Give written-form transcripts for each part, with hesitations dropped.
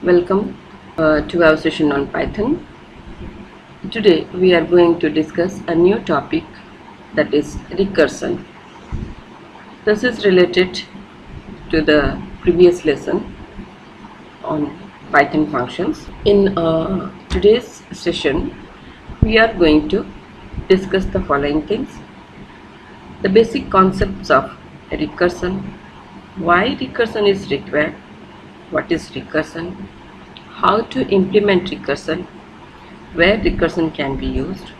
Welcome to our session on Python. Today we are going to discuss a new topic, that is recursion. This is related to the previous lesson on Python functions. In today's session we are going to discuss the following things: the basic concepts of recursion, why recursion is required, what is recursion, how to implement recursion, where recursion can be used,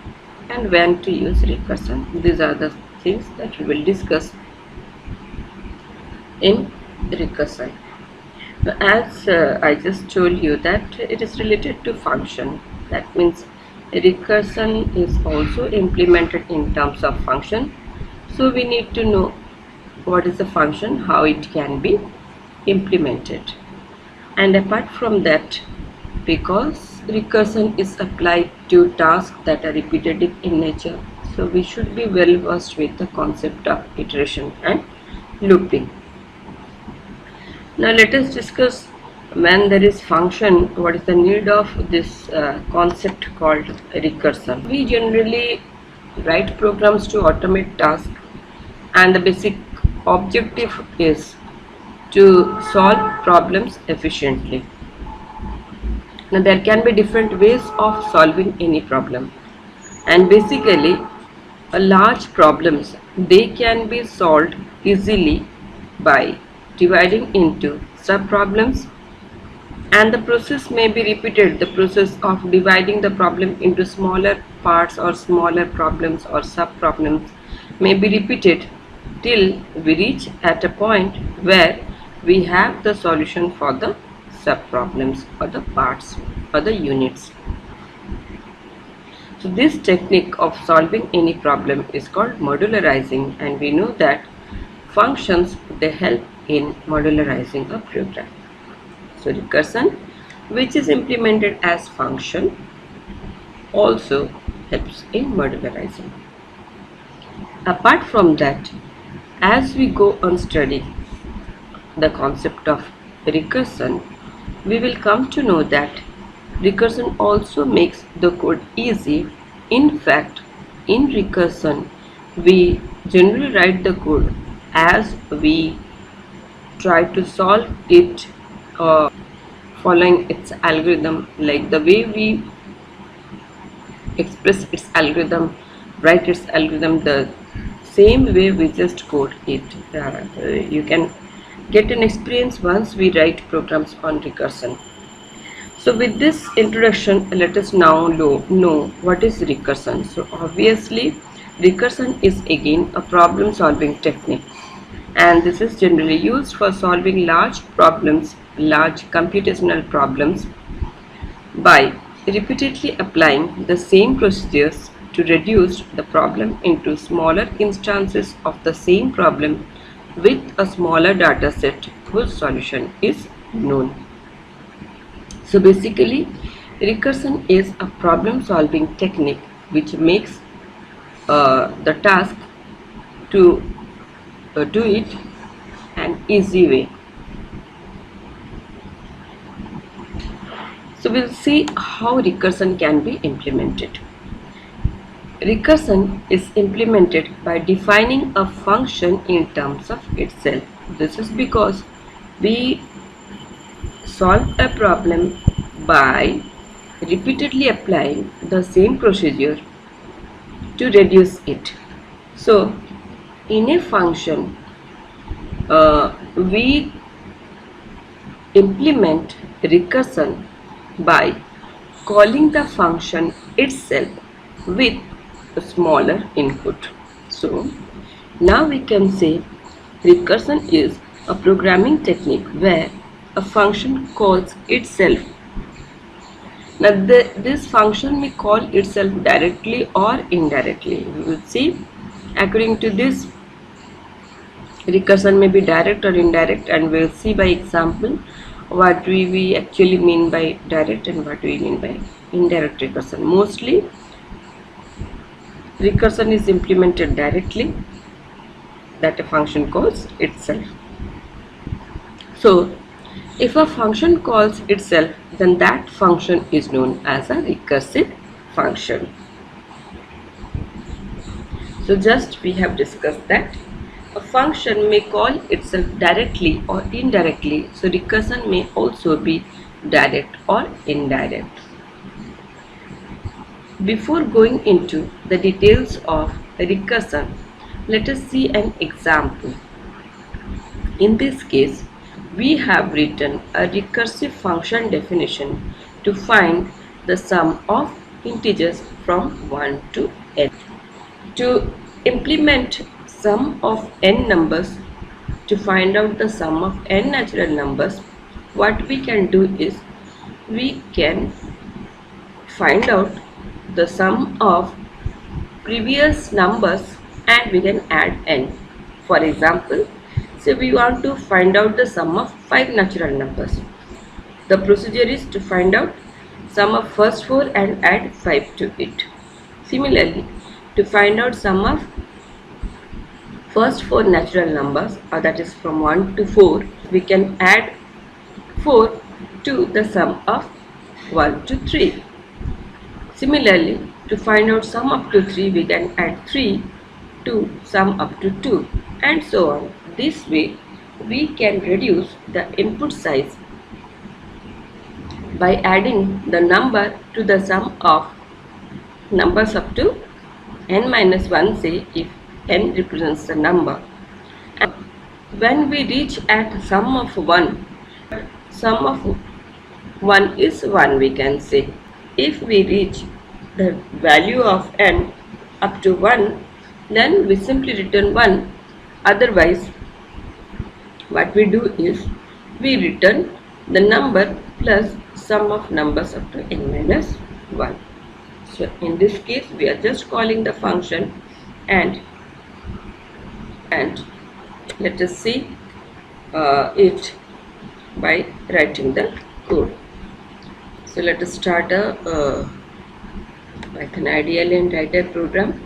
and when to use recursion. These are the things that we will discuss in recursion. Now, as I just told you that it is related to function, that means recursion is also implemented in terms of function. So we need to know what is the function, how it can be implemented. And apart from that, because recursion is applied to tasks that are repetitive in nature, so we should be well versed with the concept of iteration and looping. Now let us discuss, when there is function, what is the need of this concept called recursion. We generally write programs to automate tasks, and the basic objective is to solve problems efficiently. Now there can be different ways of solving any problem, and basically large problems, they can be solved easily by dividing into sub problems, and the process may be repeated. The process of dividing the problem into smaller parts or smaller problems or sub problems may be repeated till we reach at a point where we have the solution for the sub problems or the parts or the units. So this technique of solving any problem is called modularizing, and we know that functions, they help in modularizing a program. So recursion, which is implemented as function, also helps in modularizing. Apart from that, as we go on studying the concept of recursion, we will come to know that recursion also makes the code easy. In fact, in recursion, we generally write the code as we try to solve it following its algorithm, like the way we express its algorithm, write its algorithm, the same way we just code it. You can get an experience once we write programs on recursion. So with this introduction, let us now know what is recursion. So obviously recursion is again a problem solving technique, and this is generally used for solving large problems, large computational problems, by repeatedly applying the same procedures to reduce the problem into smaller instances of the same problem with a smaller data set whose solution is known. So basically, recursion is a problem solving technique which makes the task to do it an easy way. So we'll see how recursion can be implemented. Recursion is implemented by defining a function in terms of itself. This is because we solve a problem by repeatedly applying the same procedure to reduce it. So in a function, we implement recursion by calling the function itself with a smaller input. So now we can say recursion is a programming technique where a function calls itself. Now this function may call itself directly or indirectly. We will see according to this recursion may be direct or indirect, and we'll see by example what do we actually mean by direct and what do we mean by indirect recursion. Mostly recursion is implemented directly, that a function calls itself. So If a function calls itself, then that function is known as a recursive function. So just we have discussed that a function may call itself directly or indirectly. So recursion may also be direct or indirect. Before going into the details of recursion, let us see an example. In this case, we have written a recursive function definition to find the sum of integers from 1 to n. To implement sum of n numbers, to find out the sum of n natural numbers, what we can do is we can find out the sum of previous numbers and we can add n. For example, say we want to find out the sum of 5 natural numbers. The procedure is to find out sum of first 4 and add 5 to it. Similarly, to find out sum of first 4 natural numbers, that is from 1 to 4, we can add 4 to the sum of 1 to 3. Similarly, to find out sum up to 3, we can add 3 to sum up to 2, and so on. This way, we can reduce the input size by adding the number to the sum of numbers up to n minus 1, say if n represents the number. And when we reach at sum of 1, sum of 1 is 1, we can say. If we reach the value of n up to 1, then we simply return 1. Otherwise, what we do is we return the number plus sum of numbers up to n minus 1. So in this case, we are just calling the function and let us see it by writing the code. So let us start a Python IDLE and write a program.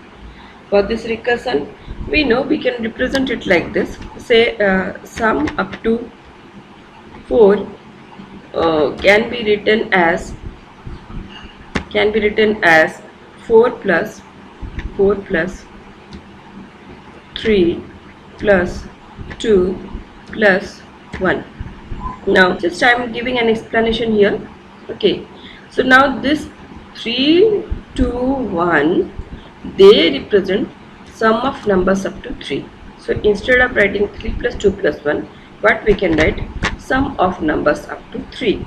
For this recursion, we know we can represent it like this. Say sum up to 4 can be written as 4 plus 3 plus 2 plus 1. Now just I am giving an explanation here. Okay, so now this 3, 2, 1, they represent sum of numbers up to 3. So instead of writing 3 plus 2 plus 1, what we can write, sum of numbers up to 3.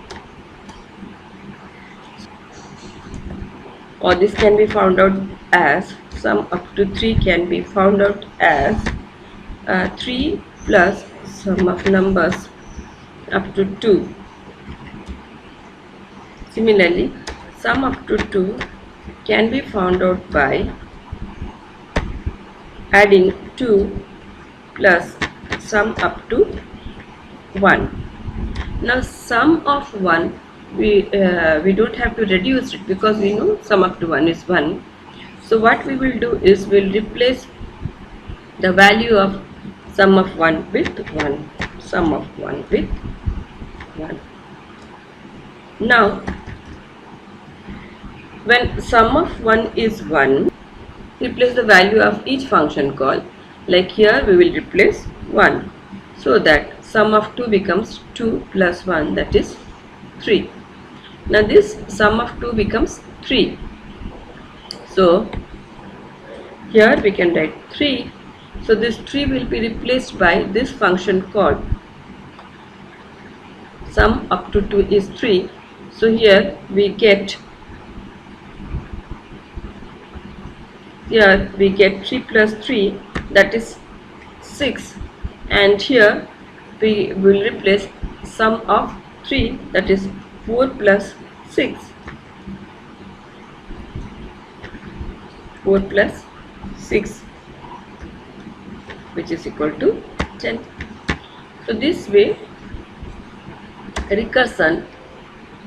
Or this can be found out as sum up to 3 can be found out as 3 plus sum of numbers up to 2. Similarly, sum up to 2 can be found out by adding 2 plus sum up to 1. Now sum of 1, we don't have to reduce it because we know sum up to 1 is 1. So what we will do is we will replace the value of sum of 1 with 1. Sum of 1 with 1. Now when sum of 1 is 1, replace the value of each function call. Like here we will replace 1, so that sum of 2 becomes 2 plus 1, that is 3. Now this sum of 2 becomes 3. So here we can write 3. So this 3 will be replaced by this function called sum up to 2 is 3. So here we get 3 plus 3, that is 6, and here we will replace sum of 3, that is 4 plus 6. 4 plus 6, which is equal to 10. So this way recursion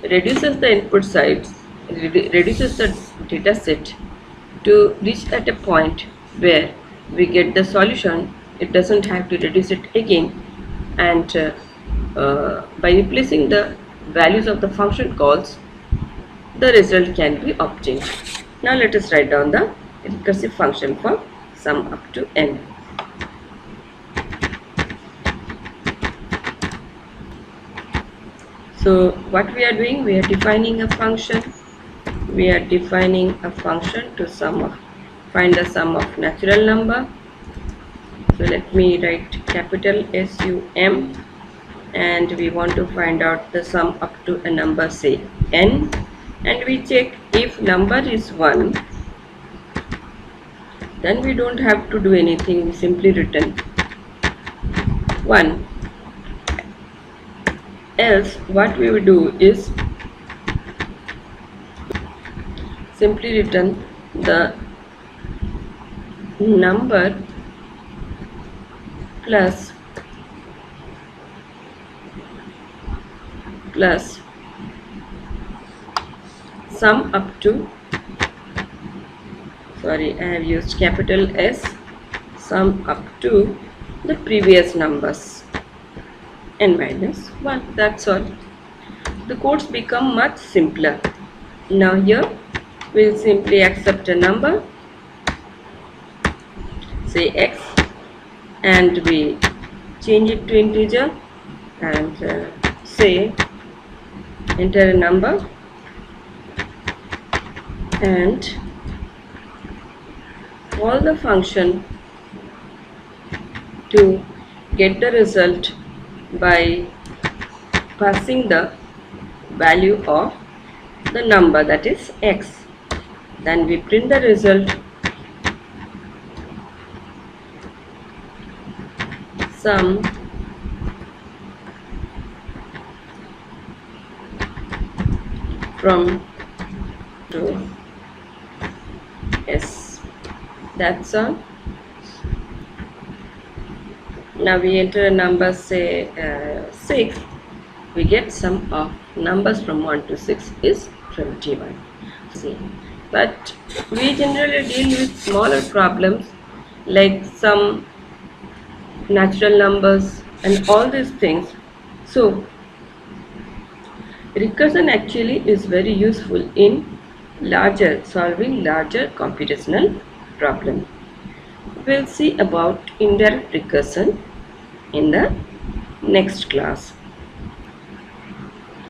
reduces the input size, reduces the data set to reach at a point where we get the solution. It doesn't have to reduce it again, and by replacing the values of the function calls, the result can be obtained. Now let us write down the recursive function for sum up to n. So what we are doing, we are defining a function. We are defining a function to find the sum of natural number. So let me write capital SUM, and we want to find out the sum up to a number, say n, and we check if number is 1, then we don't have to do anything, we simply return 1. Else what we will do is simply return the number plus sum up to, sorry, I have used capital S, sum up to the previous numbers n minus 1. That's all. The codes become much simpler. Now here we'll simply accept a number, say x, and we change it to integer and say enter a number, and call the function to get the result by passing the value of the number, that is x. Then we print the result, sum from to s. That's all. Now we enter a number, say 6. We get sum of numbers from 1 to 6 is 21. See, but we generally deal with smaller problems like some natural numbers and all these things. So recursion actually is very useful in solving larger computational problems. We'll see about indirect recursion in the next class.